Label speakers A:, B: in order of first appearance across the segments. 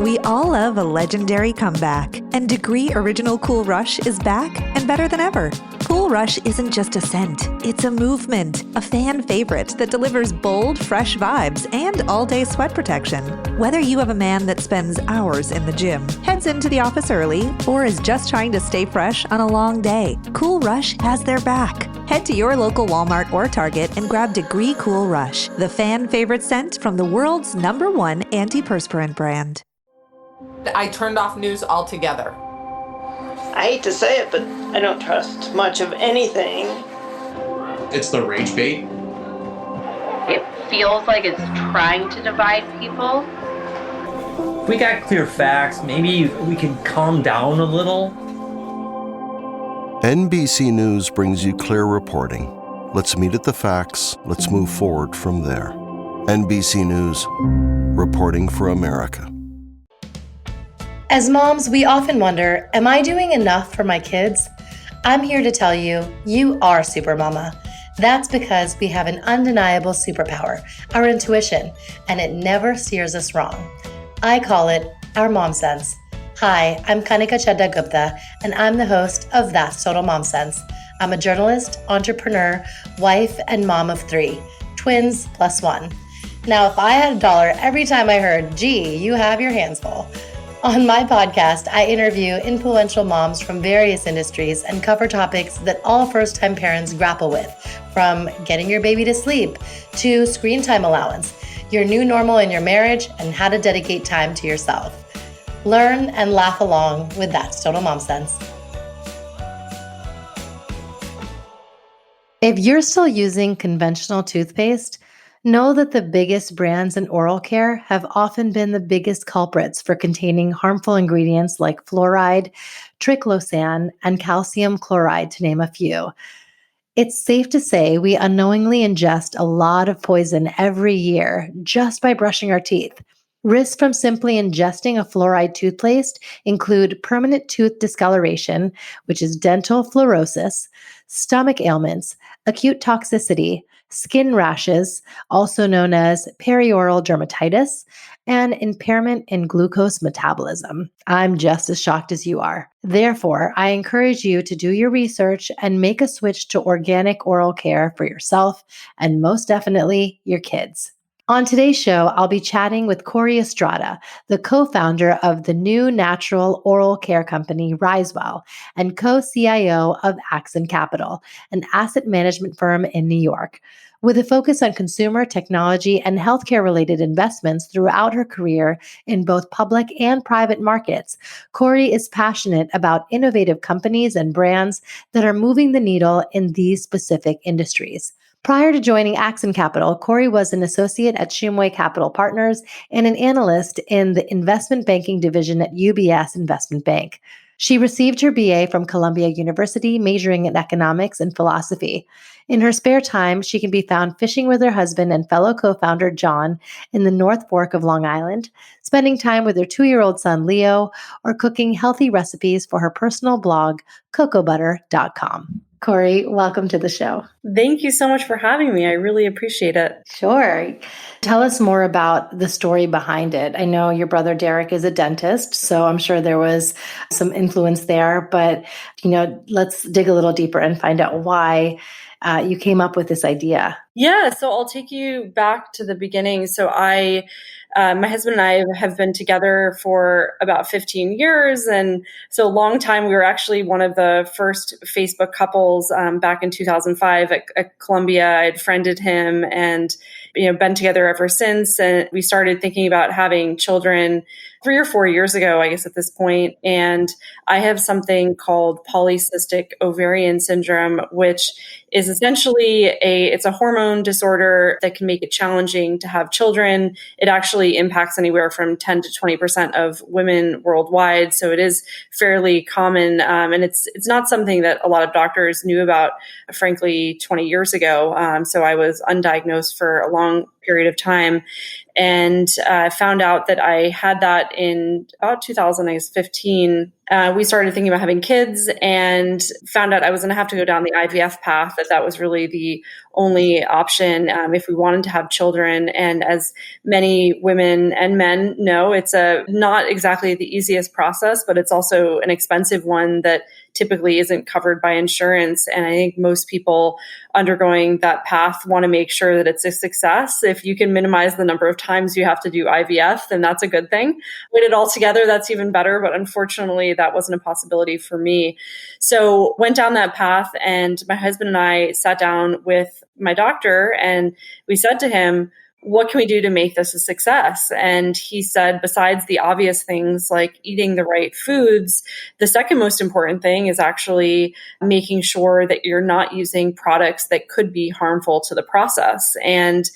A: We all love a legendary comeback, and Degree Original Cool Rush is back and better than ever. Cool Rush isn't just a scent, it's a movement, a fan favorite that delivers bold, fresh vibes and all-day sweat protection. Whether you have a man that spends hours in the gym, heads into the office early, or is just trying to stay fresh on a long day, Cool Rush has their back. Head to your local Walmart or Target and grab Degree Cool Rush, the fan favorite scent from the world's #1 antiperspirant brand.
B: I turned off news altogether.
C: I hate to say it, but I don't trust much of anything.
D: It's the rage bait.
E: It feels like it's trying to divide people.
F: If we got clear facts, maybe we can calm down a little.
G: NBC News brings you clear reporting. Let's meet at the facts. Let's move forward from there. NBC News, reporting for America.
H: As moms, we often wonder, am I doing enough for my kids? I'm here to tell you, you are Super Mama. That's because we have an undeniable superpower, our intuition, and it never steers us wrong. I call it our mom sense. Hi, I'm Kanika Chadda Gupta, and I'm the host of That's Total Mom Sense. I'm a journalist, entrepreneur, wife, and mom of 3, twins plus 1. Now, if I had $1 every time I heard, gee, you have your hands full. On my podcast, I interview influential moms from various industries and cover topics that all first-time parents grapple with, from getting your baby to sleep to screen time allowance, your new normal in your marriage, and how to dedicate time to yourself. Learn and laugh along with That's Total Mom Sense. If you're still using conventional toothpaste, know that the biggest brands in oral care have often been the biggest culprits for containing harmful ingredients like fluoride, triclosan, and calcium chloride, to name a few. It's safe to say we unknowingly ingest a lot of poison every year just by brushing our teeth. Risks from simply ingesting a fluoride toothpaste include permanent tooth discoloration, which is dental fluorosis, stomach ailments, acute toxicity, skin rashes, also known as perioral dermatitis, and impairment in glucose metabolism. I'm just as shocked as you are. Therefore, I encourage you to do your research and make a switch to organic oral care for yourself and most definitely your kids. On today's show, I'll be chatting with Kori Estrada, the co-founder of the new natural oral care company RiseWell and co-CIO of Axon Capital, an asset management firm in New York. With a focus on consumer, technology, and healthcare-related investments throughout her career in both public and private markets, Kori is passionate about innovative companies and brands that are moving the needle in these specific industries. Prior to joining Axon Capital, Kori was an associate at Shumway Capital Partners and an analyst in the investment banking division at UBS Investment Bank. She received her BA from Columbia University, majoring in economics and philosophy. In her spare time, she can be found fishing with her husband and fellow co-founder John in the North Fork of Long Island, spending time with her 2-year-old son Leo, or cooking healthy recipes for her personal blog, cocobutter.com. Kori, welcome to the show.
I: Thank you so much for having me. I really appreciate it.
H: Sure. Tell us more about the story behind it. I know your brother Derek is a dentist, so I'm sure there was some influence there, but let's dig a little deeper and find out why you came up with this idea.
I: Yeah, so I'll take you back to the beginning. So my husband and I have been together for about 15 years. And so a long time, we were actually one of the first Facebook couples back in 2005 at Columbia. I had friended him and been together ever since. And we started thinking about having children 3 or 4 years ago, I guess at this point. And I have something called polycystic ovarian syndrome, which is essentially it's a hormone disorder that can make it challenging to have children. It actually impacts anywhere from 10 to 20% of women worldwide. So it is fairly common. And it's not something that a lot of doctors knew about, frankly, 20 years ago. So I was undiagnosed for a long period of time and found out that I had that in about 2015. we started thinking about having kids and found out I was going to have to go down the IVF path, that was really the only option if we wanted to have children. And as many women and men know, it's not exactly the easiest process, but it's also an expensive one that typically isn't covered by insurance. And I think most people undergoing that path want to make sure that it's a success. If you can minimize the number of times you have to do IVF, then that's a good thing. With it all together, that's even better. But unfortunately, that wasn't a possibility for me. So went down that path, and my husband and I sat down with my doctor and we said to him, what can we do to make this a success? And he said, besides the obvious things like eating the right foods, the second most important thing is actually making sure that you're not using products that could be harmful to the process. And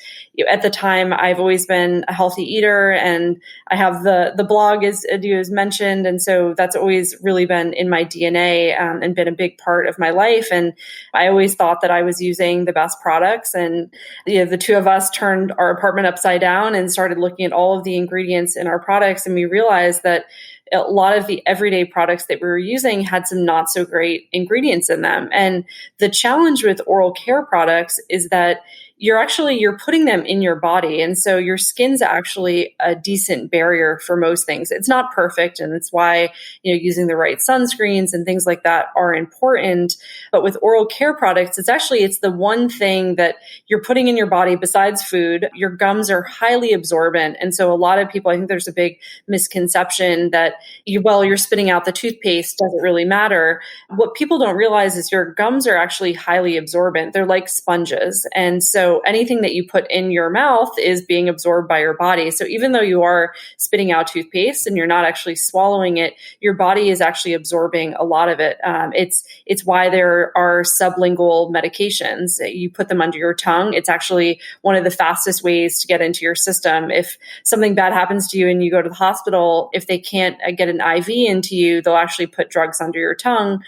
I: at the time, I've always been a healthy eater, and I have the blog, as you has mentioned. And so that's always really been in my DNA and been a big part of my life. And I always thought that I was using the best products. And the two of us turned our apartment upside down and started looking at all of the ingredients in our products. And we realized that a lot of the everyday products that we were using had some not so great ingredients in them. And the challenge with oral care products is that you're putting them in your body. And so your skin's actually a decent barrier for most things. It's not perfect. And it's why, using the right sunscreens and things like that are important. But with oral care products, it's the one thing that you're putting in your body besides food. Your gums are highly absorbent. And so a lot of people, I think there's a big misconception that you're spitting out the toothpaste, doesn't really matter. What people don't realize is your gums are actually highly absorbent. They're like sponges. And so anything that you put in your mouth is being absorbed by your body. So even though you are spitting out toothpaste and you're not actually swallowing it, your body is actually absorbing a lot of it. It's why there are sublingual medications. You put them under your tongue. It's actually one of the fastest ways to get into your system. If something bad happens to you and you go to the hospital, if they can't get an IV into you, they'll actually put drugs under your tongue.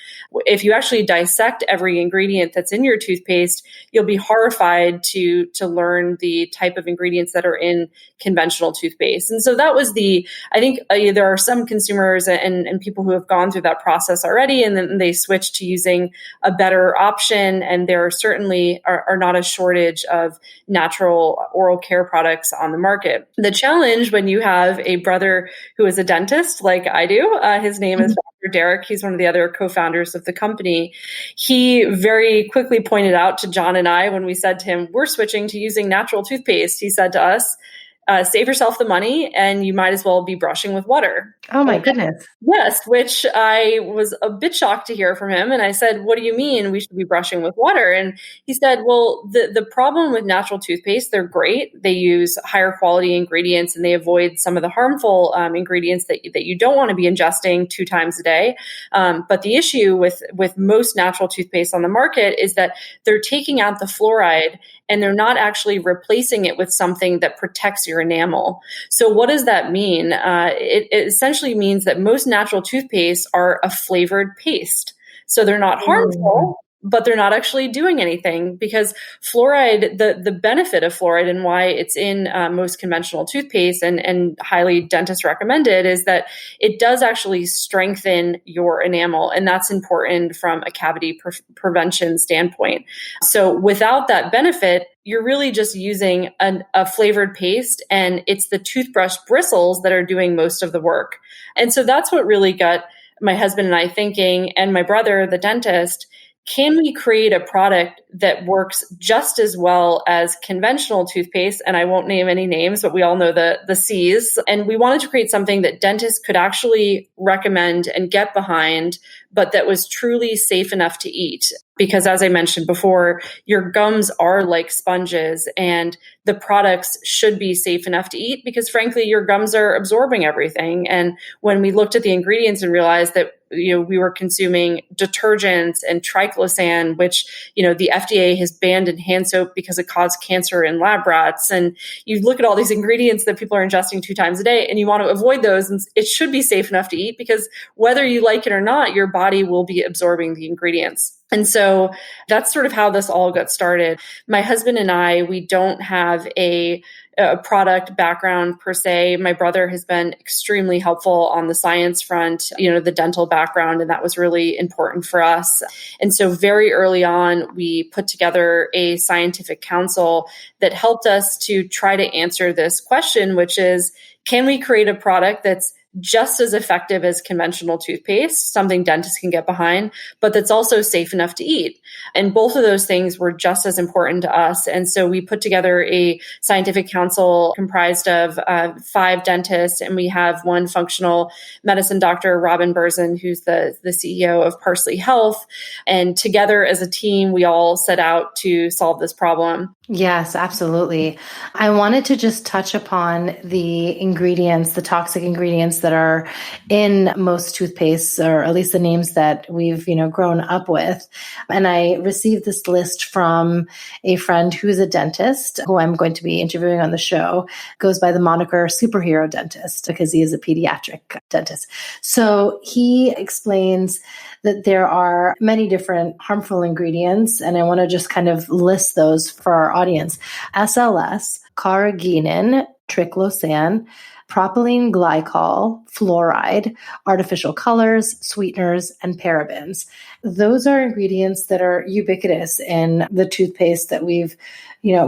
I: If you actually dissect every ingredient that's in your toothpaste, you'll be horrified to learn the type of ingredients that are in conventional toothpaste. And so that was I think there are some consumers and people who have gone through that process already, and then they switch to using a better option. And there certainly are not a shortage of natural oral care products on the market. The challenge when you have a brother who is a dentist like I do, his name is Dr. Derek. He's one of the other co-founders of the company. He very quickly pointed out to John and I when we said to him, we're switching to using natural toothpaste. He said to us, save yourself the money and you might as well be brushing with water.
H: Oh my goodness.
I: Yes, which I was a bit shocked to hear from him. And I said, what do you mean we should be brushing with water? And he said, well, the problem with natural toothpaste, they're great. They use higher quality ingredients and they avoid some of the harmful ingredients that you don't want to be ingesting 2 times a day. But the issue with most natural toothpaste on the market is that they're taking out the fluoride and they're not actually replacing it with something that protects your enamel. So what does that mean? It essentially means that most natural toothpaste are a flavored paste. So they're not harmful, but they're not actually doing anything, because fluoride, the benefit of fluoride and why it's in most conventional toothpaste and highly dentist recommended is that it does actually strengthen your enamel. And that's important from a cavity prevention standpoint. So without that benefit, you're really just using a flavored paste, and it's the toothbrush bristles that are doing most of the work. And so that's what really got my husband and I thinking, and my brother, the dentist. Can we create a product that works just as well as conventional toothpaste? And I won't name any names, but we all know the C's. And we wanted to create something that dentists could actually recommend and get behind, but that was truly safe enough to eat. Because as I mentioned before, your gums are like sponges, and the products should be safe enough to eat because frankly, your gums are absorbing everything. And when we looked at the ingredients and realized that we were consuming detergents and triclosan, which, the FDA has banned in hand soap because it caused cancer in lab rats. And you look at all these ingredients that people are ingesting 2 times a day, and you want to avoid those. And it should be safe enough to eat because whether you like it or not, your body will be absorbing the ingredients. And so that's sort of how this all got started. My husband and I, we don't have a a product background per se. My brother has been extremely helpful on the science front, the dental background, and that was really important for us. And so very early on, we put together a scientific council that helped us to try to answer this question, which is, can we create a product that's just as effective as conventional toothpaste, something dentists can get behind, but that's also safe enough to eat? And both of those things were just as important to us. And so we put together a scientific council comprised of 5 dentists, and we have one functional medicine doctor, Robin Burzen, who's the CEO of Parsley Health. And together as a team, we all set out to solve this problem.
H: Yes, absolutely. I wanted to just touch upon the ingredients, the toxic ingredients that are in most toothpastes, or at least the names that we've, grown up with. And I received this list from a friend who's a dentist, who I'm going to be interviewing on the show, goes by the moniker superhero dentist because he is a pediatric dentist. So he explains that there are many different harmful ingredients, and I want to just kind of list those for our audience. SLS, carrageenan, triclosan, propylene glycol, fluoride, artificial colors, sweeteners, and parabens. Those are ingredients that are ubiquitous in the toothpaste that we've,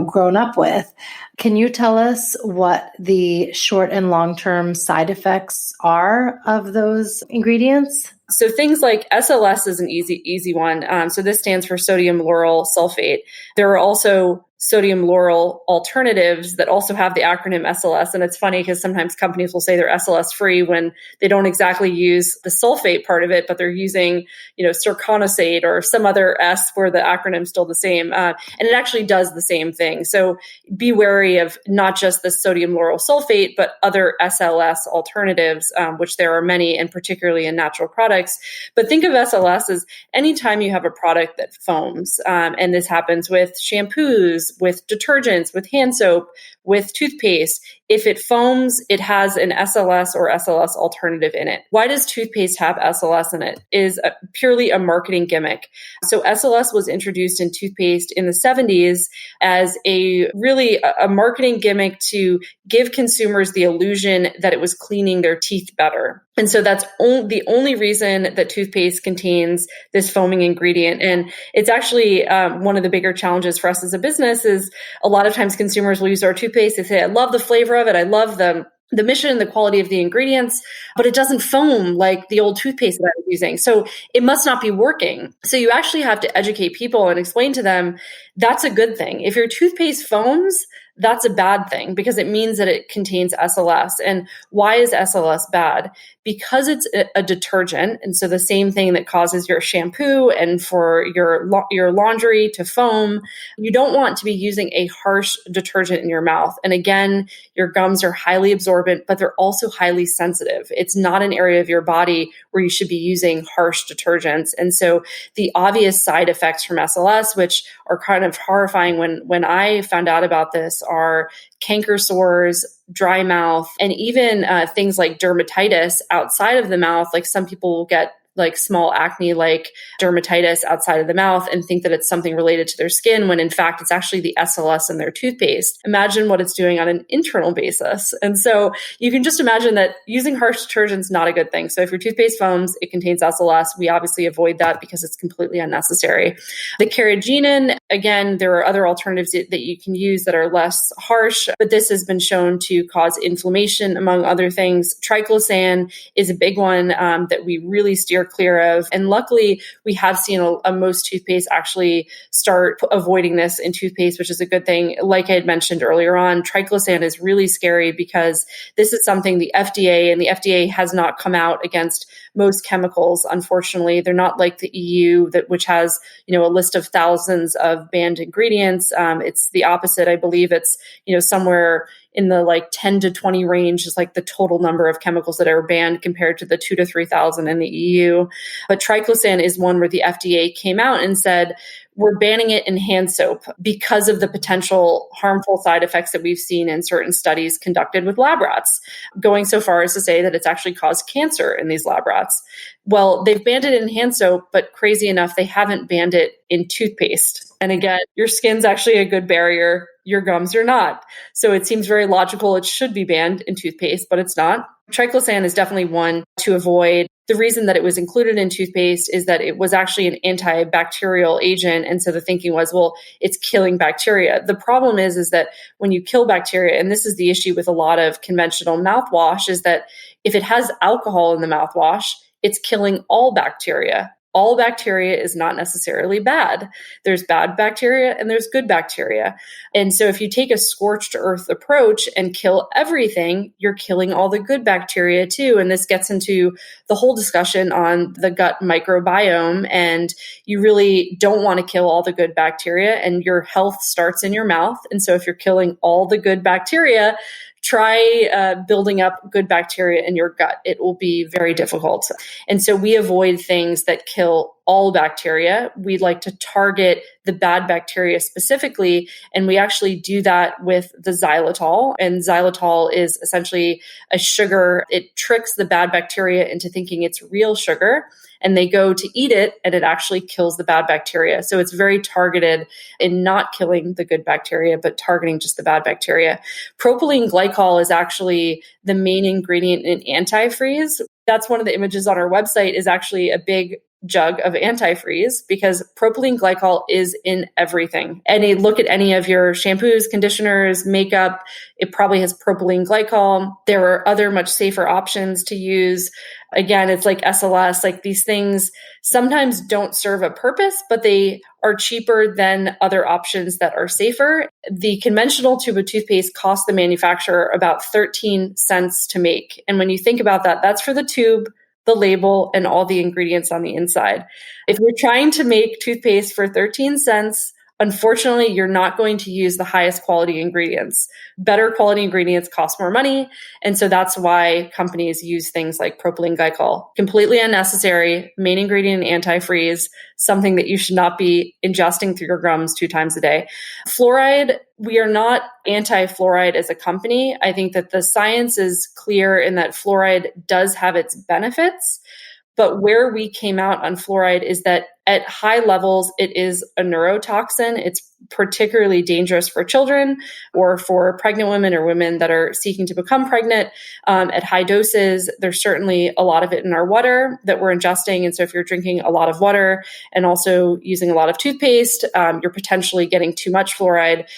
H: grown up with. Can you tell us what the short and long-term side effects are of those ingredients?
I: So things like SLS is an easy one. So this stands for sodium lauryl sulfate. There are also sodium lauryl alternatives that also have the acronym SLS. And it's funny because sometimes companies will say they're SLS free when they don't exactly use the sulfate part of it, but they're using, zirconisate or some other S where the acronym's still the same. And it actually does the same thing. So be wary of not just the sodium lauryl sulfate, but other SLS alternatives, which there are many, and particularly in natural products. But think of SLS as anytime you have a product that foams, and this happens with shampoos, with detergents, with hand soap, with toothpaste. If it foams, it has an SLS or SLS alternative in it. Why does toothpaste have SLS in it? It is purely a marketing gimmick. So SLS was introduced in toothpaste in the 70s as a marketing gimmick to give consumers the illusion that it was cleaning their teeth better. And so that's the only reason that toothpaste contains this foaming ingredient. And it's actually one of the bigger challenges for us as a business is a lot of times consumers will use our toothpaste. They say, I love the flavor of it. I love the mission and the quality of the ingredients, but it doesn't foam like the old toothpaste that I was using. So it must not be working. So you actually have to educate people and explain to them that's a good thing. If your toothpaste foams, that's a bad thing because it means that it contains SLS. And why is SLS bad? Because it's a detergent. And so the same thing that causes your shampoo and for your laundry to foam, you don't want to be using a harsh detergent in your mouth. And again, your gums are highly absorbent, but they're also highly sensitive. It's not an area of your body where you should be using harsh detergents. And so the obvious side effects from SLS, which are kind of horrifying when I found out about this, are canker sores, dry mouth, and even things like dermatitis outside of the mouth. Like some people will get like small acne, like dermatitis outside of the mouth and think that it's something related to their skin when in fact it's actually the SLS in their toothpaste. Imagine what it's doing on an internal basis. And so you can just imagine that using harsh detergents is not a good thing. So if your toothpaste foams, it contains SLS. We obviously avoid that because it's completely unnecessary. The carrageenan, again, there are other alternatives that you can use that are less harsh, but this has been shown to cause inflammation, among other things. Triclosan is a big one that we really steer clear of. And luckily, we have seen most toothpaste actually start avoiding this in toothpaste, which is a good thing. Like I had mentioned earlier on, triclosan is really scary because this is something the FDA has not come out against most chemicals. Unfortunately, they're not like the EU which has, a list of thousands of banned ingredients. It's the opposite. I believe it's, somewhere in the 10 to 20 range is like the total number of chemicals that are banned compared to the 2,000 to 3,000 in the EU. But triclosan is one where the FDA came out and said, we're banning it in hand soap because of the potential harmful side effects that we've seen in certain studies conducted with lab rats, going so far as to say that it's actually caused cancer in these lab rats. Well, they've banned it in hand soap, but crazy enough, they haven't banned it in toothpaste. And again, your skin's actually a good barrier your gums or not. So it seems very logical. It should be banned in toothpaste, but it's not. Triclosan is definitely one to avoid. The reason that it was included in toothpaste is that it was actually an antibacterial agent. And so the thinking was, well, it's killing bacteria. The problem is that when you kill bacteria, and this is the issue with a lot of conventional mouthwash, is that if it has alcohol in the mouthwash, it's killing all bacteria. All bacteria is not necessarily bad. There's bad bacteria and there's good bacteria. And so if you take a scorched earth approach and kill everything, you're killing all the good bacteria too. And this gets into the whole discussion on the gut microbiome. And you really don't want to kill all the good bacteria, and your health starts in your mouth. And so if you're killing all the good bacteria, try building up good bacteria in your gut. It will be very difficult. And so we avoid things that kill all bacteria. We like to target the bad bacteria specifically. And we actually do that with the xylitol. And xylitol is essentially a sugar. It tricks the bad bacteria into thinking it's real sugar. And they go to eat it, and it actually kills the bad bacteria. So it's very targeted in not killing the good bacteria, but targeting just the bad bacteria. Propylene glycol is actually the main ingredient in antifreeze. That's one of the images on our website, is actually a big jug of antifreeze, because propylene glycol is in everything. And you look at any of your shampoos, conditioners, makeup, it probably has propylene glycol. There are other much safer options to use. Again, it's like SLS, like these things sometimes don't serve a purpose, but they are cheaper than other options that are safer. The conventional tube of toothpaste costs the manufacturer about 13 cents to make. And when you think about that, that's for the tube, the label, and all the ingredients on the inside. If you're trying to make toothpaste for 13 cents, unfortunately, you're not going to use the highest quality ingredients. Better quality ingredients cost more money. And so that's why companies use things like propylene glycol. Completely unnecessary, main ingredient in antifreeze, something that you should not be ingesting through your gums 2 times a day. Fluoride, we are not anti-fluoride as a company. I think that the science is clear in that fluoride does have its benefits. But where we came out on fluoride is that at high levels, it is a neurotoxin. It's particularly dangerous for children or for pregnant women or women that are seeking to become pregnant. At high doses, there's certainly a lot of it in our water that we're ingesting. And so if you're drinking a lot of water and also using a lot of toothpaste, you're potentially getting too much fluoride.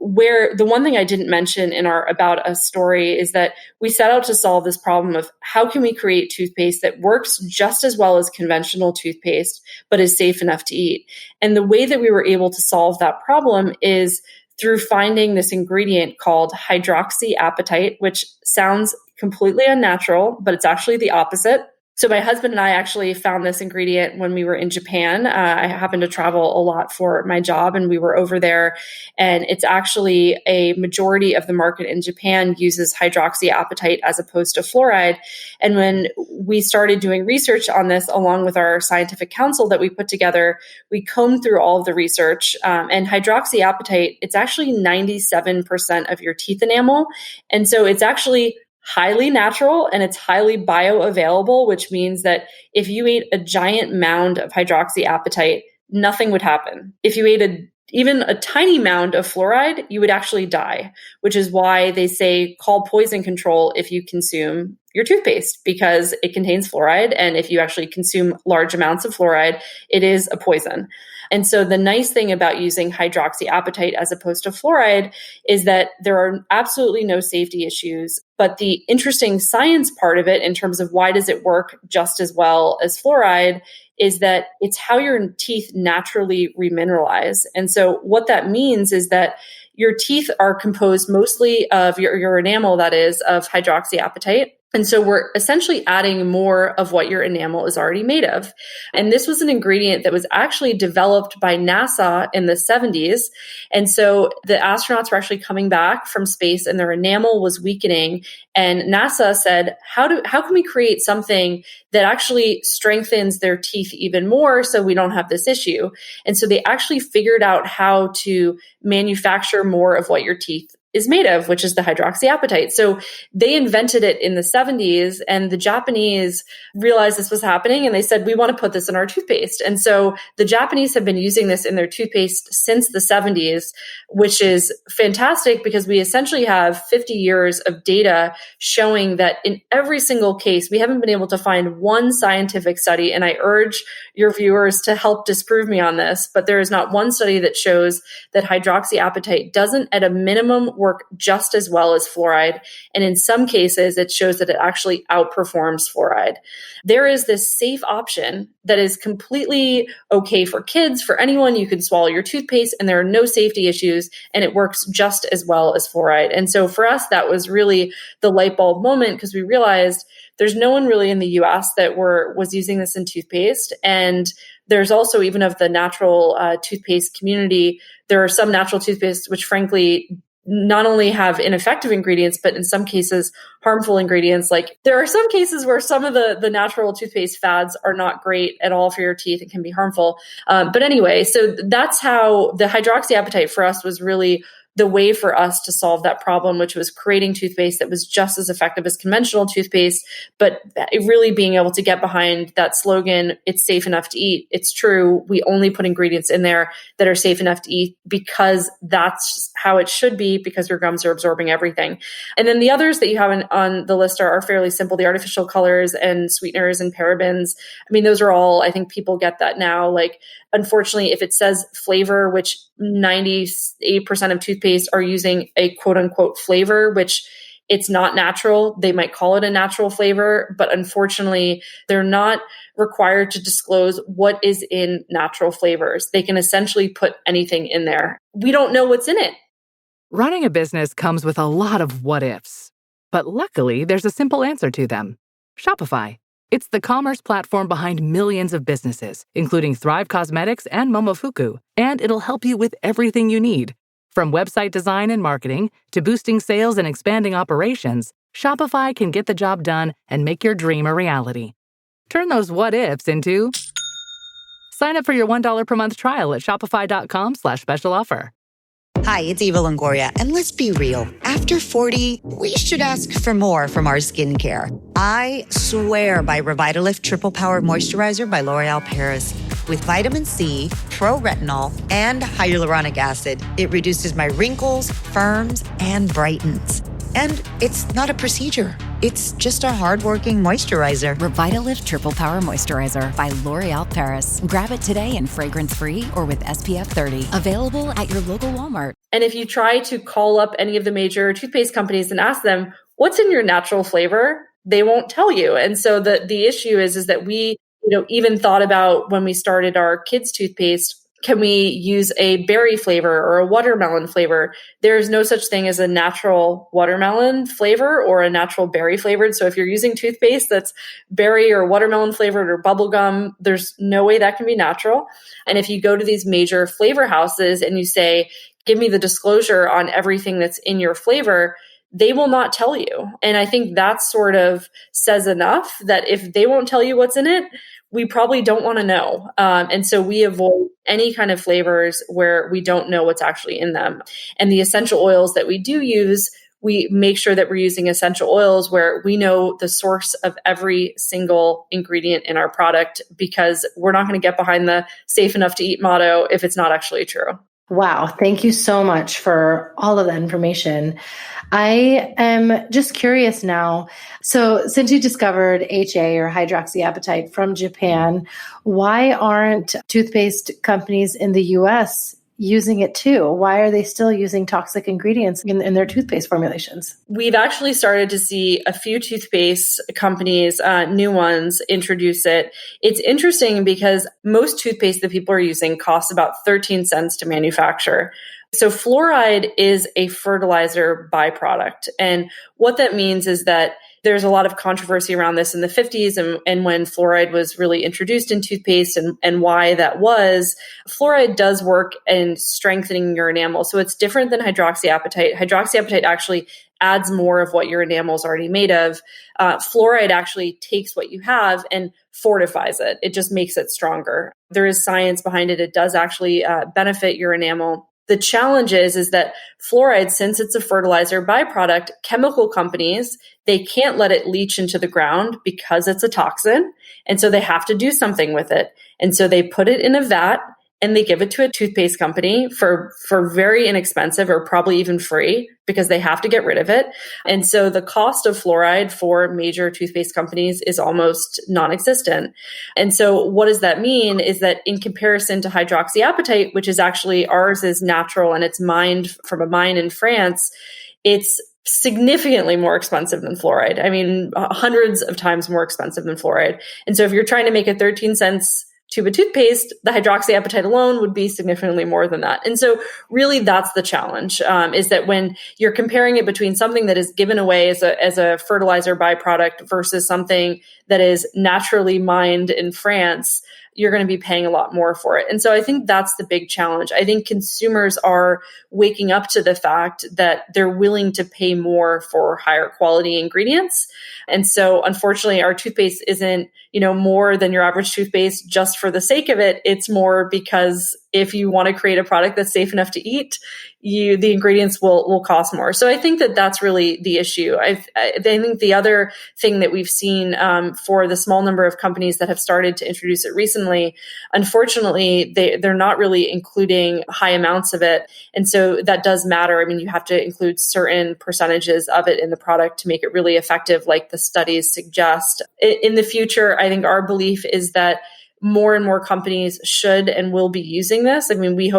I: Where the one thing I didn't mention in our About Us story is that we set out to solve this problem of how can we create toothpaste that works just as well as conventional toothpaste, but is safe enough to eat. And the way that we were able to solve that problem is through finding this ingredient called hydroxyapatite, which sounds completely unnatural, but it's actually the opposite. So my husband and I actually found this ingredient when we were in Japan. I happened to travel a lot for my job, and we were over there. And it's actually a majority of the market in Japan uses hydroxyapatite as opposed to fluoride. And when we started doing research on this, along with our scientific council that we put together, we combed through all of the research. And hydroxyapatite, it's actually 97% of your teeth enamel. And so it's actually highly natural and it's highly bioavailable, which means that if you ate a giant mound of hydroxyapatite, nothing would happen. If you ate even a tiny mound of fluoride, you would actually die, which is why they say call poison control if you consume your toothpaste, because it contains fluoride. And if you actually consume large amounts of fluoride, it is a poison. And so the nice thing about using hydroxyapatite as opposed to fluoride is that there are absolutely no safety issues. But the interesting science part of it, in terms of why does it work just as well as fluoride, is that it's how your teeth naturally remineralize. And so what that means is that your teeth are composed mostly of your enamel, that is, of hydroxyapatite. And so we're essentially adding more of what your enamel is already made of. And this was an ingredient that was actually developed by NASA in the 70s. And so the astronauts were actually coming back from space and their enamel was weakening. And NASA said, how can we create something that actually strengthens their teeth even more so we don't have this issue? And so they actually figured out how to manufacture more of what your teeth is made of, which is the hydroxyapatite. So they invented it in the 70s, and the Japanese realized this was happening, and they said, we want to put this in our toothpaste. And so the Japanese have been using this in their toothpaste since the 70s, which is fantastic because we essentially have 50 years of data showing that in every single case, we haven't been able to find one scientific study, and I urge your viewers to help disprove me on this, but there is not one study that shows that hydroxyapatite doesn't at a minimum work just as well as fluoride. And in some cases, it shows that it actually outperforms fluoride. There is this safe option that is completely okay for kids, for anyone. You can swallow your toothpaste and there are no safety issues, and it works just as well as fluoride. And so for us, that was really the light bulb moment, because we realized there's no one really in the US that was using this in toothpaste. And there's also, even of the natural toothpaste community, there are some natural toothpastes which frankly not only have ineffective ingredients, but in some cases harmful ingredients. Like there are some cases where some of the natural toothpaste fads are not great at all for your teeth and can be harmful. But anyway, so that's how the hydroxyapatite for us was really the way for us to solve that problem, which was creating toothpaste that was just as effective as conventional toothpaste, but really being able to get behind that slogan, it's safe enough to eat. It's true. We only put ingredients in there that are safe enough to eat because that's how it should be, because your gums are absorbing everything. And then the others that you have on the list are fairly simple. The artificial colors and sweeteners and parabens. I mean, those are all, I think people get that now. Like, unfortunately, if it says flavor, which 98% of toothpaste are using a quote unquote flavor, which it's not natural. They might call it a natural flavor, but unfortunately, they're not required to disclose what is in natural flavors. They can essentially put anything in there. We don't know what's in it.
J: Running a business comes with a lot of what ifs, but luckily, there's a simple answer to them. Shopify. It's the commerce platform behind millions of businesses, including Thrive Cosmetics and Momofuku, and it'll help you with everything you need. From website design and marketing to boosting sales and expanding operations, Shopify can get the job done and make your dream a reality. Turn those what ifs into... Sign up for your $1 per month trial at shopify.com/special offer.
K: Hi, it's Eva Longoria, and let's be real. After 40, we should ask for more from our skincare. I swear by Revitalift Triple Power Moisturizer by L'Oréal Paris. With vitamin C, pro-retinol, and hyaluronic acid, it reduces my wrinkles, firms, and brightens. And it's not a procedure. It's just a hardworking moisturizer.
L: Revitalift Triple Power Moisturizer by L'Oréal Paris. Grab it today in fragrance-free or with SPF 30. Available at your local Walmart.
I: And if you try to call up any of the major toothpaste companies and ask them, what's in your natural flavor? They won't tell you. And so the issue is that we, even thought about when we started our kids' toothpaste, can we use a berry flavor or a watermelon flavor? There is no such thing as a natural watermelon flavor or a natural berry flavored. So if you're using toothpaste that's berry or watermelon flavored or bubblegum, there's no way that can be natural. And if you go to these major flavor houses and you say, give me the disclosure on everything that's in your flavor, they will not tell you. And I think that sort of says enough that if they won't tell you what's in it, we probably don't want to know. And so we avoid any kind of flavors where we don't know what's actually in them. And the essential oils that we do use, we make sure that we're using essential oils where we know the source of every single ingredient in our product, because we're not going to get behind the safe enough to eat motto if it's not actually true.
H: Wow. Thank you so much for all of that information. I am just curious now. So since you discovered HA or hydroxyapatite from Japan, why aren't toothpaste companies in the US using it too? Why are they still using toxic ingredients in their toothpaste formulations?
I: We've actually started to see a few toothpaste companies, new ones, introduce it. It's interesting because most toothpaste that people are using costs about 13 cents to manufacture. So fluoride is a fertilizer byproduct. And what that means is that there's a lot of controversy around this in the 50s and when fluoride was really introduced in toothpaste and why that was. Fluoride does work in strengthening your enamel. So it's different than hydroxyapatite. Hydroxyapatite actually adds more of what your enamel is already made of. Fluoride actually takes what you have and fortifies it. It just makes it stronger. There is science behind it. It does actually benefit your enamel. The challenge is that fluoride, since it's a fertilizer byproduct, chemical companies, they can't let it leach into the ground because it's a toxin. And so they have to do something with it. And so they put it in a vat and they give it to a toothpaste company for very inexpensive or probably even free because they have to get rid of it. And so the cost of fluoride for major toothpaste companies is almost non-existent. And so what does that mean is that in comparison to hydroxyapatite, which is actually ours is natural and it's mined from a mine in France, it's significantly more expensive than fluoride. I mean, hundreds of times more expensive than fluoride. And so if you're trying to make a 13 cents tube of toothpaste, the hydroxyapatite alone would be significantly more than that. And so really that's the challenge, is that when you're comparing it between something that is given away as a fertilizer byproduct versus something that is naturally mined in France, you're going to be paying a lot more for it. And so I think that's the big challenge. I think consumers are waking up to the fact that they're willing to pay more for higher quality ingredients. And so unfortunately, our toothpaste isn't, more than your average toothpaste just for the sake of it. It's more because if you want to create a product that's safe enough to eat, the ingredients will cost more. So I think that that's really the issue. I think the other thing that we've seen for the small number of companies that have started to introduce it recently, unfortunately, they're not really including high amounts of it. And so that does matter. I mean, you have to include certain percentages of it in the product to make it really effective, like the studies suggest. In the future, I think our belief is that more and more companies should and will be using this. I mean, we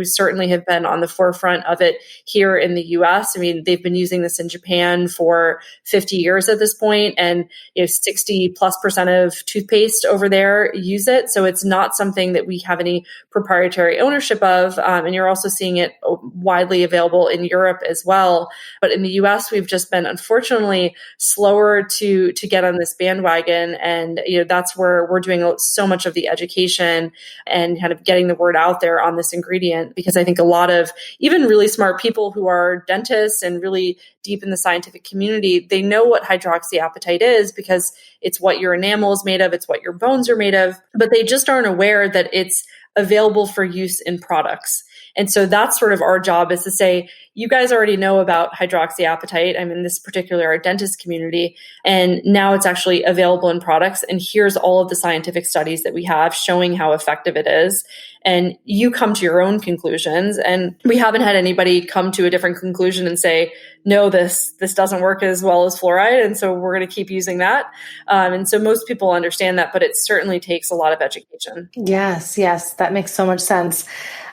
I: certainly have been on the forefront of it here in the US. I mean, they've been using this in Japan for 50 years at this point, and 60+% of toothpaste over there use it. So it's not something that we have any proprietary ownership of. And you're also seeing it widely available in Europe as well. But in the US, we've just been unfortunately slower to get on this bandwagon. And that's where we're doing so much of the education and kind of getting the word out there on this ingredient, because I think a lot of even really smart people who are dentists and really deep in the scientific community, they know what hydroxyapatite is because it's what your enamel is made of, it's what your bones are made of, but they just aren't aware that it's available for use in products. And so that's sort of our job, is to say, you guys already know about hydroxyapatite. I mean, this particularly our dentist community, and now it's actually available in products. And here's all of the scientific studies that we have showing how effective it is. And you come to your own conclusions. And we haven't had anybody come to a different conclusion and say, no, this doesn't work as well as fluoride, and so we're going to keep using that. And so most people understand that, but it certainly takes a lot of education.
H: Yes, that makes so much sense.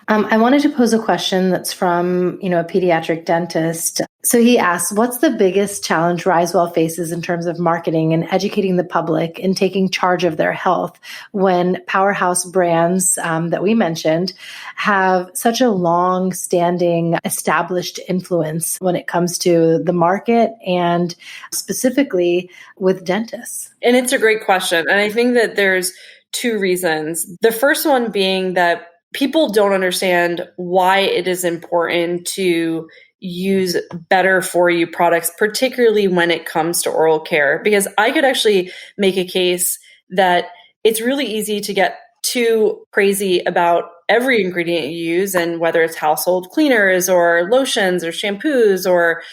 H: I wanted to pose a question that's from, a pediatric dentist. So he asks, what's the biggest challenge RiseWell faces in terms of marketing and educating the public and taking charge of their health when powerhouse brands that we mentioned have such a long-standing established influence when it comes to the market and specifically with dentists?
I: And it's a great question. And I think that there's two reasons. The first one being that people don't understand why it is important to use better for you products, particularly when it comes to oral care. Because I could actually make a case that it's really easy to get too crazy about every ingredient you use, and whether it's household cleaners or lotions or shampoos or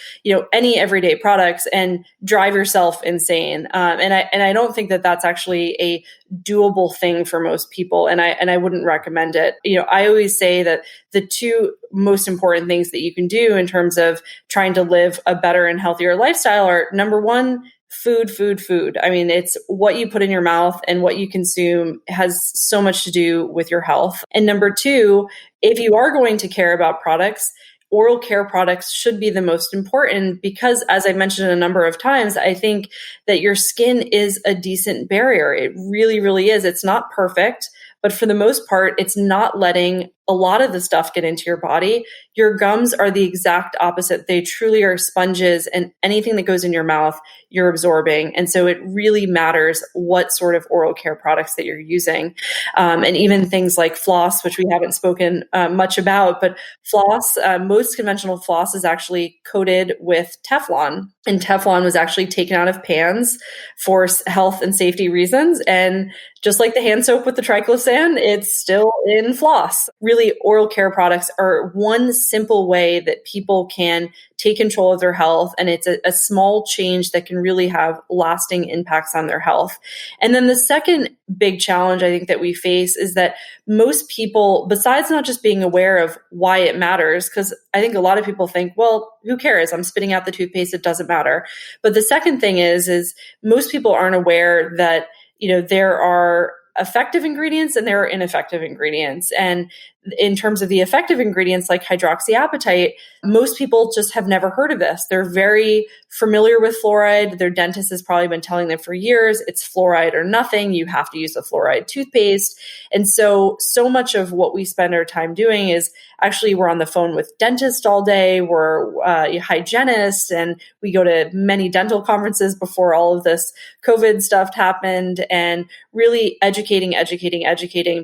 I: any everyday products, and drive yourself insane. And I don't think that that's actually a doable thing for most people, and I wouldn't recommend it. I always say that the two most important things that you can do in terms of trying to live a better and healthier lifestyle are, number one, food. I mean, it's what you put in your mouth and what you consume has so much to do with your health. And number two, if you are going to care about products, oral care products should be the most important, because as I mentioned a number of times, I think that your skin is a decent barrier. It really, really is. It's not perfect, but for the most part, it's not letting a lot of the stuff get into your body. Your gums are the exact opposite. They truly are sponges, and anything that goes in your mouth, you're absorbing. And so it really matters what sort of oral care products that you're using. And even things like floss, which we haven't spoken much about, but floss, most conventional floss is actually coated with Teflon. And Teflon was actually taken out of pans for health and safety reasons. And just like the hand soap with the triclosan, triclosan, it's still in floss. Really, oral care products are one simple way that people can take control of their health. And it's a small change that can really have lasting impacts on their health. And then the second big challenge I think that we face is that most people, besides not just being aware of why it matters, because I think a lot of people think, well, who cares? I'm spitting out the toothpaste. It doesn't matter. But the second thing is most people aren't aware that, there are effective ingredients and there are ineffective ingredients. And in terms of the effective ingredients like hydroxyapatite, most people just have never heard of this. They're very familiar with fluoride. Their dentist has probably been telling them for years, it's fluoride or nothing. You have to use a fluoride toothpaste. And so much of what we spend our time doing is actually we're on the phone with dentists all day. We're hygienists, and we go to many dental conferences before all of this COVID stuff happened, and really educating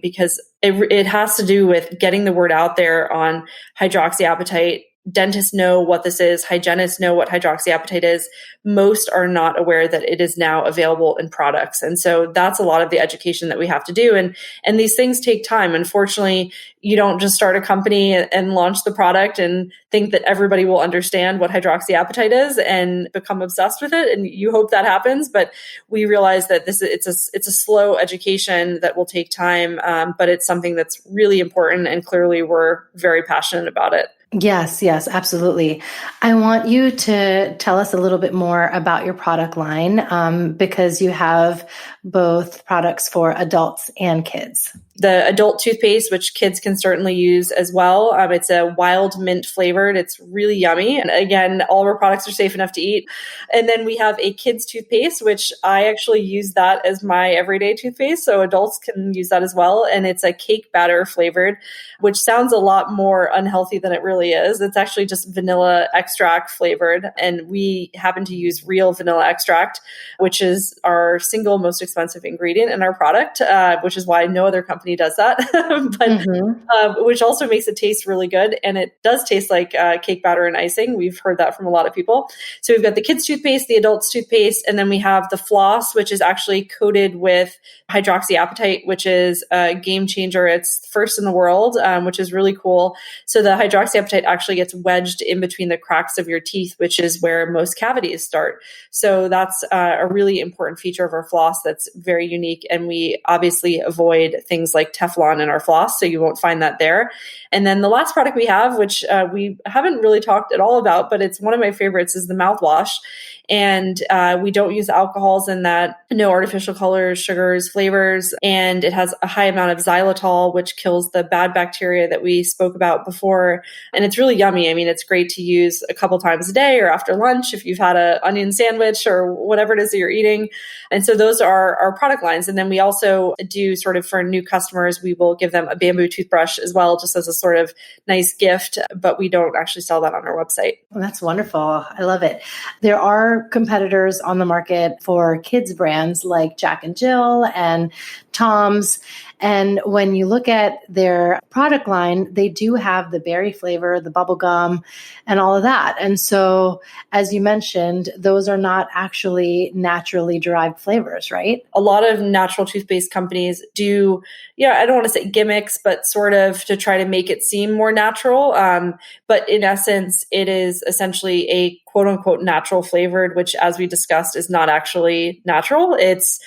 I: because it has to do with getting the word out there on hydroxyapatite. Dentists know what this is. Hygienists know what hydroxyapatite is. Most are not aware that it is now available in products. And so that's a lot of the education that we have to do. And these things take time. Unfortunately, you don't just start a company and launch the product and think that everybody will understand what hydroxyapatite is and become obsessed with it. And you hope that happens. But we realize that it's a slow education that will take time. But it's something that's really important. And clearly we're very passionate about it.
H: Yes, absolutely. I want you to tell us a little bit more about your product line because you have both products for adults and kids.
I: The adult toothpaste, which kids can certainly use as well. It's a wild mint flavored. It's really yummy. And again, all of our products are safe enough to eat. And then we have a kids toothpaste, which I actually use that as my everyday toothpaste. So adults can use that as well. And it's a cake batter flavored, which sounds a lot more unhealthy than it really is. It's actually just vanilla extract flavored. And we happen to use real vanilla extract, which is our single most expensive ingredient in our product, which is why no other company does that, but which also makes it taste really good. And it does taste like cake batter and icing. We've heard that from a lot of people. So we've got the kids toothpaste, the adults toothpaste, and then we have the floss, which is actually coated with hydroxyapatite, which is a game changer. It's first in the world, which is really cool. So the hydroxyapatite actually gets wedged in between the cracks of your teeth, which is where most cavities start. So that's a really important feature of our floss that's very unique. And we obviously avoid things like Teflon in our floss, so you won't find that there. And then the last product we have, which we haven't really talked at all about, but it's one of my favorites, is the mouthwash. And we don't use alcohols in that, no artificial colors, sugars, flavors, and it has a high amount of xylitol, which kills the bad bacteria that we spoke about before. And it's really yummy. I mean, it's great to use a couple times a day or after lunch if you've had an onion sandwich or whatever it is that you're eating. And so those are our product lines. And then we also do sort of for new customers, we will give them a bamboo toothbrush as well, just as a sort of nice gift, but we don't actually sell that on our website.
H: Well, that's wonderful. I love it. There are competitors on the market for kids brands like Jack and Jill and Tom's. And when you look at their product line, they do have the berry flavor, the bubble gum, and all of that. And so, as you mentioned, those are not actually naturally derived flavors, right?
I: A lot of natural toothpaste companies do, I don't want to say gimmicks, but sort of to try to make it seem more natural. But in essence, it is essentially a quote unquote natural flavored, which as we discussed is not actually natural. It's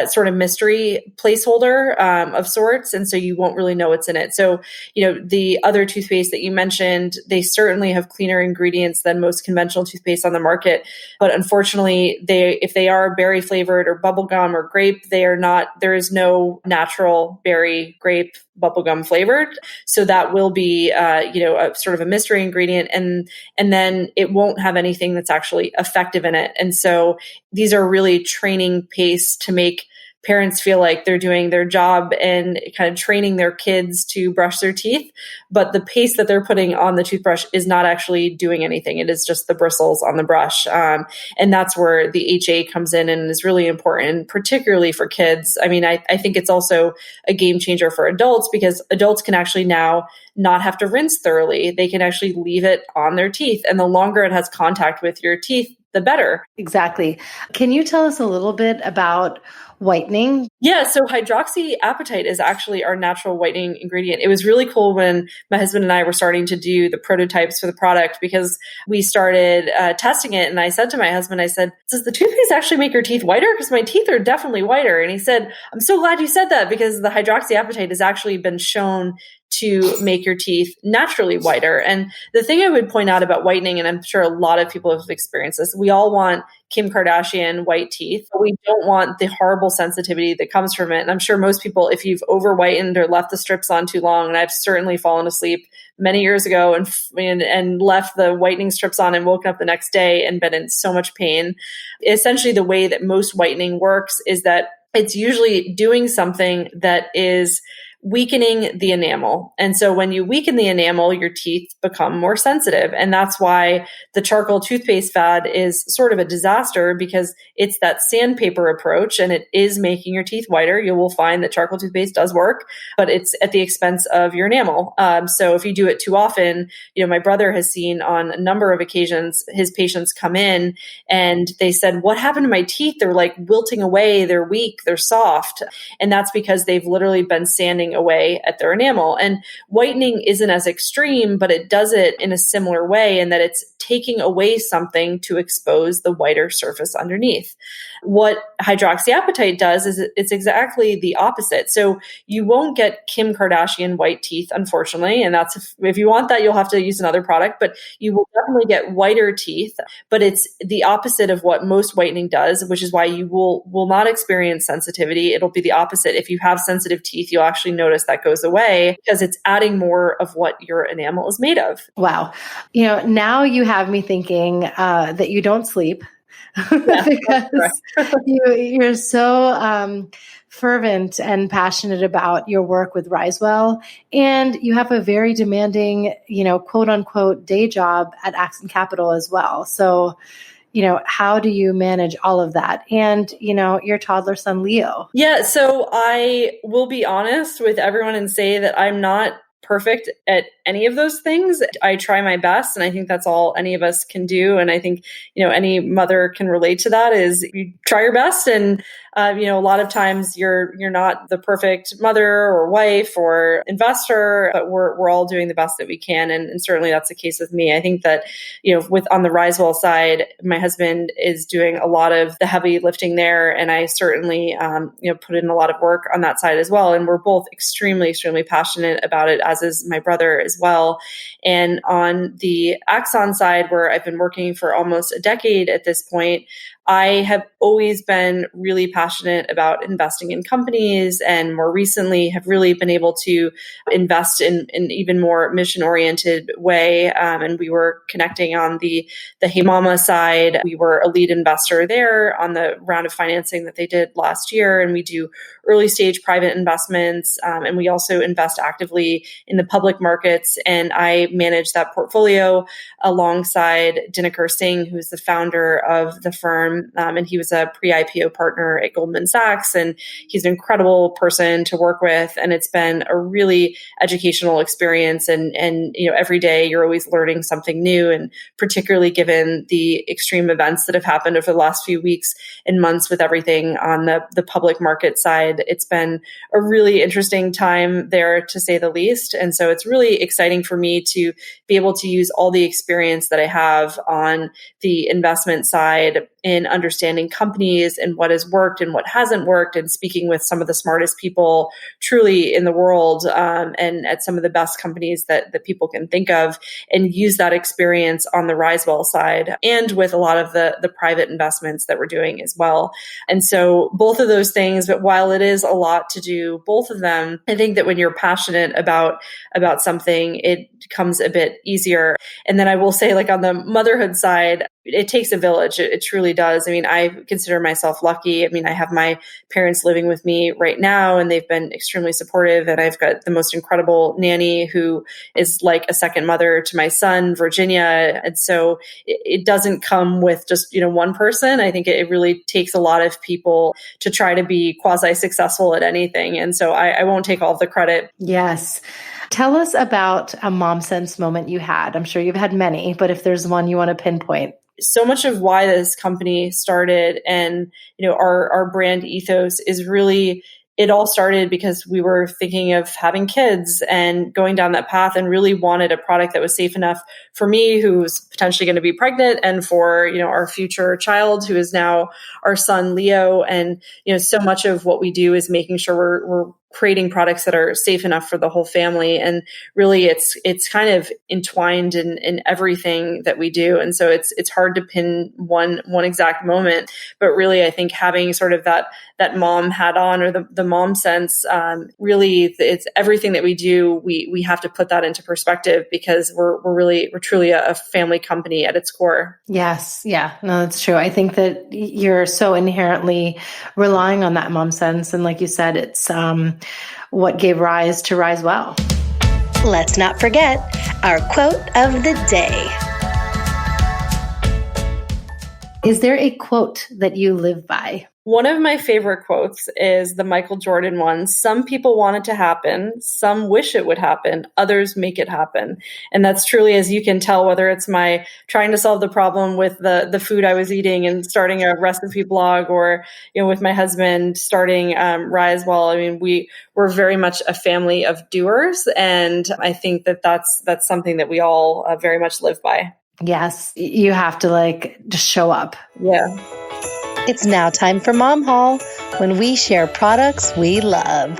I: sort of mystery placeholder of sorts. And so you won't really know what's in it. So, the other toothpaste that you mentioned, they certainly have cleaner ingredients than most conventional toothpaste on the market. But unfortunately, if they are berry flavored or bubblegum or grape, there is no natural berry, grape, bubblegum flavored. So that will be, a sort of a mystery ingredient. And then it won't have anything that's actually effective in it. And so these are really training paste to make parents feel like they're doing their job and kind of training their kids to brush their teeth. But the paste that they're putting on the toothbrush is not actually doing anything. It is just the bristles on the brush. And that's where the HA comes in and is really important, particularly for kids. I mean, I think it's also a game changer for adults because adults can actually now not have to rinse thoroughly. They can actually leave it on their teeth. And the longer it has contact with your teeth, the better.
H: Exactly. Can you tell us a little bit about whitening?
I: Yeah, so hydroxyapatite is actually our natural whitening ingredient. It was really cool when my husband and I were starting to do the prototypes for the product because we started testing it. And I said to my husband, I said, does the toothpaste actually make your teeth whiter? Because my teeth are definitely whiter. And he said, I'm so glad you said that because the hydroxyapatite has actually been shown to make your teeth naturally whiter. And the thing I would point out about whitening, and I'm sure a lot of people have experienced this, we all want Kim Kardashian white teeth, but we don't want the horrible sensitivity that comes from it. And I'm sure most people, if you've over whitened or left the strips on too long, and I've certainly fallen asleep many years ago and left the whitening strips on and woken up the next day and been in so much pain. Essentially, the way that most whitening works is that it's usually doing something that is weakening the enamel. And so when you weaken the enamel, your teeth become more sensitive. And that's why the charcoal toothpaste fad is sort of a disaster because it's that sandpaper approach and it is making your teeth whiter. You will find that charcoal toothpaste does work, but it's at the expense of your enamel. So if you do it too often, my brother has seen on a number of occasions, his patients come in and they said, what happened to my teeth? They're like wilting away. They're weak. They're soft. And that's because they've literally been sanding away at their enamel. And whitening isn't as extreme, but it does it in a similar way in that it's taking away something to expose the whiter surface underneath. What hydroxyapatite does is it's exactly the opposite. So you won't get Kim Kardashian white teeth, unfortunately. And that's if you want that, you'll have to use another product, but you will definitely get whiter teeth. But it's the opposite of what most whitening does, which is why you will not experience sensitivity. It'll be the opposite. If you have sensitive teeth, you'll actually notice that goes away because it's adding more of what your enamel is made of.
H: Wow. Now you have me thinking that you don't sleep.
I: Yeah,
H: because you're so fervent and passionate about your work with RiseWell, and you have a very demanding, quote unquote, day job at Axon Capital as well. So, how do you manage all of that? And, your toddler son, Leo.
I: Yeah. So I will be honest with everyone and say that I'm not perfect at any of those things. I try my best. And I think that's all any of us can do. And I think, any mother can relate to that is you try your best. And, a lot of times you're not the perfect mother or wife or investor, but we're all doing the best that we can. And certainly that's the case with me. I think that, on the RiseWell side, my husband is doing a lot of the heavy lifting there. And I certainly, put in a lot of work on that side as well. And we're both extremely, extremely passionate about it, as is my brother as well. And on the Axon side, where I've been working for almost a decade at this point, I have always been really passionate about investing in companies, and more recently have really been able to invest in an even more mission-oriented way. And we were connecting on the Hey Mama side. We were a lead investor there on the round of financing that they did last year. And we do early stage private investments. And we also invest actively in the public markets. And I manage that portfolio alongside Dinakar Singh, who's the founder of the firm. And he was a pre-IPO partner at Goldman Sachs. And he's an incredible person to work with. And it's been a really educational experience. And every day you're always learning something new. And particularly given the extreme events that have happened over the last few weeks and months with everything on the public market side, it's been a really interesting time there, to say the least. And so it's really exciting for me to be able to use all the experience that I have on the investment side in understanding companies and what has worked and what hasn't worked, and speaking with some of the smartest people truly in the world, and at some of the best companies that people can think of, and use that experience on the RiseWell side and with a lot of the private investments that we're doing as well. And so both of those things, but while it is a lot to do both of them, I think that when you're passionate about something, it becomes a bit easier. And then I will say, like on the motherhood side, it takes a village. It truly does. I mean, I consider myself lucky. I mean, I have my parents living with me right now, and they've been extremely supportive. And I've got the most incredible nanny who is like a second mother to my son, Virginia. And so it doesn't come with just, one person. I think it really takes a lot of people to try to be quasi-successful at anything. And so I won't take all of the credit.
H: Yes. Tell us about a mom sense moment you had. I'm sure you've had many, but if there's one you want to pinpoint.
I: so much of why this company started and, our brand ethos is really, it all started because we were thinking of having kids and going down that path and really wanted a product that was safe enough for me, who's potentially going to be pregnant, and for, our future child, who is now our son, Leo. And, so much of what we do is making sure we're creating products that are safe enough for the whole family. And really it's kind of entwined in everything that we do. And so it's hard to pin one exact moment, but really I think having sort of that mom hat on, or the mom sense, really it's everything that we do. We have to put that into perspective, because we're truly a family company at its core.
H: Yes. Yeah, no, that's true. I think that you're so inherently relying on that mom sense. And like you said, it's what gave rise to RiseWell.
M: Let's not forget our quote of the day.
H: Is there a quote that you live by?
I: One of my favorite quotes is the Michael Jordan one. Some people want it to happen. Some wish it would happen. Others make it happen. And that's truly, as you can tell, whether it's my trying to solve the problem with the food I was eating and starting a recipe blog, or, with my husband starting RiseWell. I mean, we're very much a family of doers. And I think that's something that we all very much live by.
H: Yes. You have to just show up.
I: Yeah.
M: It's now time for Mom Haul, when we share products we love.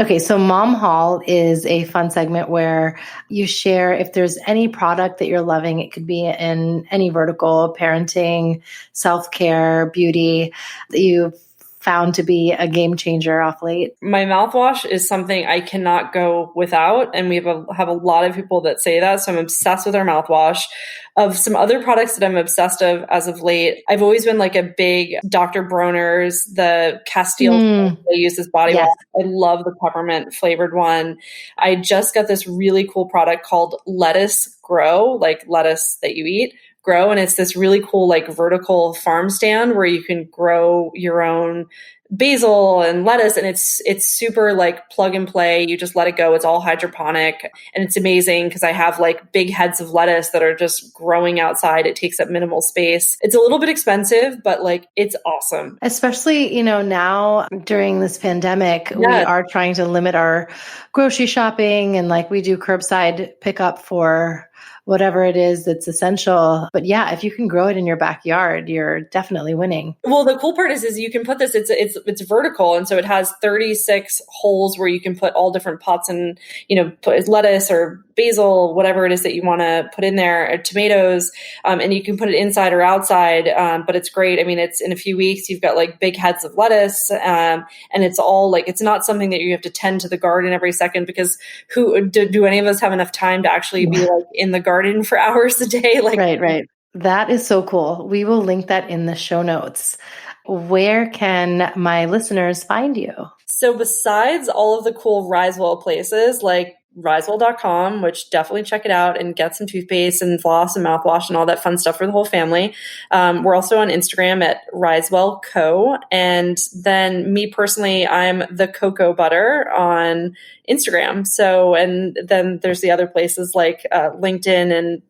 H: Okay, so Mom Haul is a fun segment where you share if there's any product that you're loving. It could be in any vertical: parenting, self-care, beauty, that you've found to be a game changer off late.
I: My mouthwash is something I cannot go without, and we have a lot of people that say that, so I'm obsessed with our mouthwash. Of some other products that I'm obsessed of as of late, I've always been like a big Dr. Bronner's, the Castile they use as body wash. I love the peppermint flavored one. I just got this really cool product called Lettuce Grow, like lettuce that you eat, grow. And it's this really cool, vertical farm stand where you can grow your own basil and lettuce. And it's super plug and play. You just let it go. It's all hydroponic. And it's amazing because I have big heads of lettuce that are just growing outside. It takes up minimal space. It's a little bit expensive, but it's awesome.
H: Especially, now during this pandemic, we are trying to limit our grocery shopping, and we do curbside pickup for whatever it is that's essential. But yeah, if you can grow it in your backyard, you're definitely winning.
I: Well, the cool part is you can put this, it's vertical. And so it has 36 holes where you can put all different pots and, put lettuce or basil, whatever it is that you want to put in there, tomatoes, and you can put it inside or outside. But it's great. I mean, it's in a few weeks, you've got big heads of lettuce, and it's all it's not something that you have to tend to the garden every second, because do any of us have enough time to actually be in the garden for hours a day?
H: Right. That is so cool. We will link that in the show notes. Where can my listeners find you?
I: So besides all of the cool RiseWell places like RiseWell.com, which definitely check it out and get some toothpaste and floss and mouthwash and all that fun stuff for the whole family. We're also on Instagram at RiseWell Co. And then me personally, I'm the Cocoa Butter on Instagram. So, and then there's the other places like LinkedIn and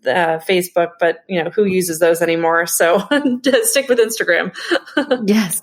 I: Facebook, but who uses those anymore? So stick with Instagram.
H: Yes.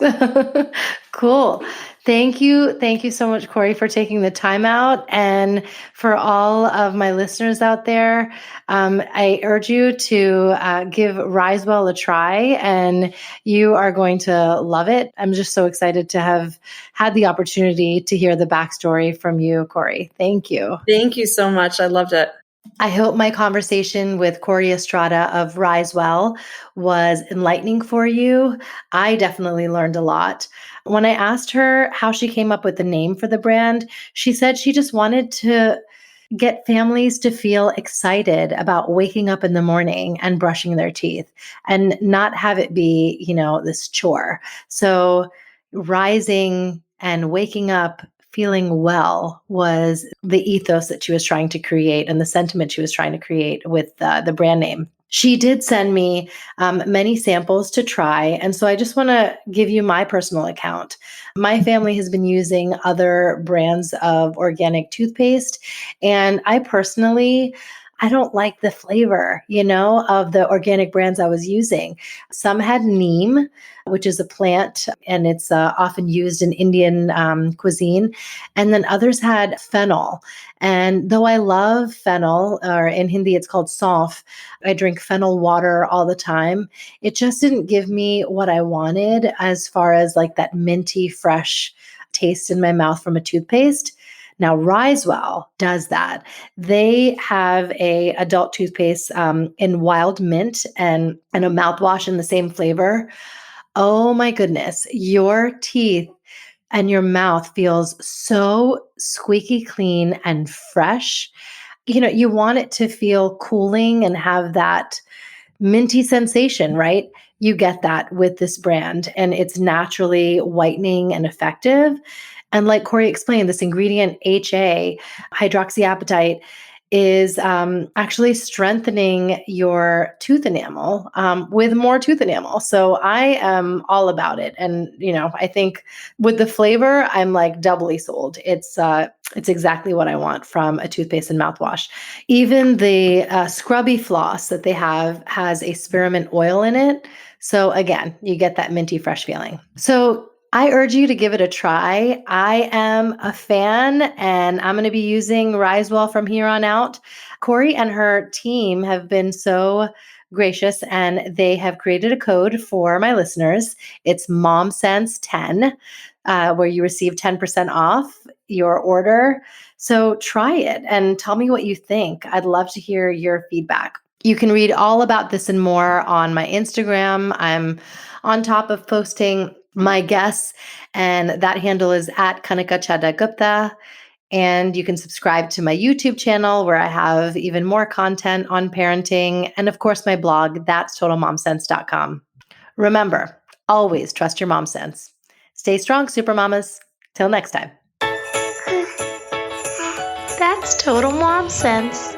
H: Cool. Thank you. Thank you so much, Kori, for taking the time out. And for all of my listeners out there, I urge you to give RiseWell a try, and you are going to love it. I'm just so excited to have had the opportunity to hear the backstory from you, Kori. Thank you.
I: Thank you so much. I loved it.
H: I hope my conversation with Kori Estrada of RiseWell was enlightening for you. I definitely learned a lot. When I asked her how she came up with the name for the brand, she said she just wanted to get families to feel excited about waking up in the morning and brushing their teeth and not have it be, this chore. So rising and waking up feeling well was the ethos that she was trying to create and the sentiment she was trying to create with the brand name. She did send me many samples to try. And so I just want to give you my personal account. My family has been using other brands of organic toothpaste. And I personally I don't like the flavor, of the organic brands I was using. Some had neem, which is a plant, and it's often used in Indian cuisine. And then others had fennel. And though I love fennel, or in Hindi it's called saunf, I drink fennel water all the time. It just didn't give me what I wanted as far as like that minty, fresh taste in my mouth from a toothpaste. Now, RiseWell does that. They have a adult toothpaste in wild mint and a mouthwash in the same flavor. Oh my goodness, your teeth and your mouth feels so squeaky clean and fresh. You want it to feel cooling and have that minty sensation, right? You get that with this brand, and it's naturally whitening and effective. And like Kori explained, this ingredient HA, hydroxyapatite, is actually strengthening your tooth enamel with more tooth enamel. So I am all about it. And, I think with the flavor, I'm like doubly sold. It's exactly what I want from a toothpaste and mouthwash. Even the scrubby floss that they have has a spearmint oil in it. So again, you get that minty fresh feeling. So I urge you to give it a try. I am a fan, and I'm going to be using RiseWell from here on out. Kori and her team have been so gracious, and they have created a code for my listeners. It's MomSense10, where you receive 10% off your order. So try it and tell me what you think. I'd love to hear your feedback. You can read all about this and more on my Instagram. I'm on top of posting my guests, and that handle is at Kanika Chadda Gupta. And you can subscribe to my YouTube channel where I have even more content on parenting. And of course, my blog, that's totalmomsense.com. Remember, always trust your mom sense. Stay strong, super mamas. Till next time.
M: That's total mom sense.